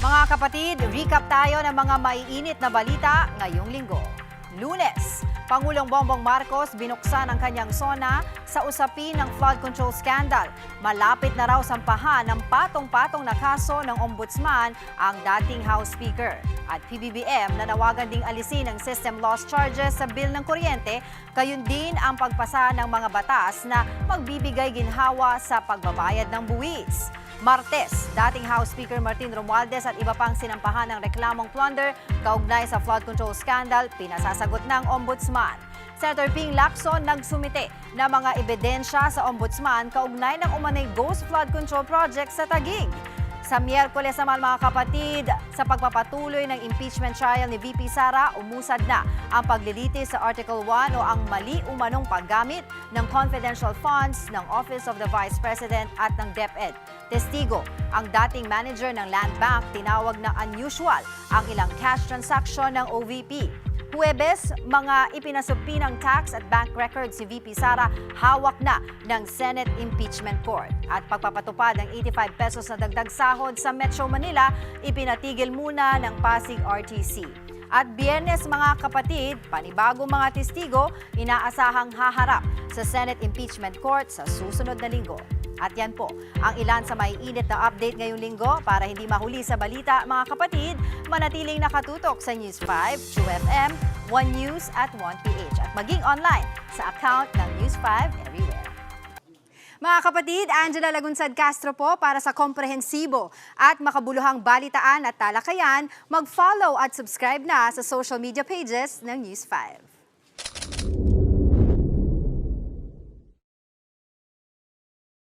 Mga kapatid, recap tayo ng mga maiinit na balita ngayong linggo. Lunes, Pangulong Bongbong Marcos binuksan ang kanyang sona sa usapin ng flood control scandal. Malapit na raw sampahan ng patong-patong na kaso ng Ombudsman ang dating House Speaker. At PBBM nanawagan ding alisin ang system loss charges sa bill ng kuryente, gayon din ang pagpasa ng mga batas na magbibigay ginhawa sa pagbabayad ng buwis. Martes, dating House Speaker Martin Romualdez at iba pang sinampahan ng reklamong plunder kaugnay sa flood control scandal, pinasasagot ng Ombudsman. Senator Ping Lacson nagsumite ng mga ebidensya sa Ombudsman kaugnay ng umanay ghost flood control project sa Taguig. Sa Miyerkules naman mga kapatid, sa pagpapatuloy ng impeachment trial ni VP Sara, umusad na ang paglilitis sa Article 1 o ang mali umanong paggamit ng confidential funds ng Office of the Vice President at ng DepEd. Testigo, ang dating manager ng Land Bank tinawag na unusual ang ilang cash transaction ng OVP. Huwebes, mga ipinasumpi ng tax at bank records si VP Sara hawak na ng Senate Impeachment Court. At pagpapatupad ng 85 pesos na dagdag sahod sa Metro Manila, ipinatigil muna ng Pasig RTC. At Biyernes mga kapatid, panibagong mga testigo, inaasahang haharap sa Senate Impeachment Court sa susunod na linggo. At yan po, ang ilan sa maiinit na update ngayong linggo. Para hindi mahuli sa balita mga kapatid, manatiling nakatutok sa News 5, True FM, One News at 1PH. At maging online sa account ng News 5 everywhere. Mga kapatid, Angela Lagunsad Castro po para sa komprehensibo at makabuluhang balitaan at talakayan. Mag-follow at subscribe na sa social media pages ng News 5.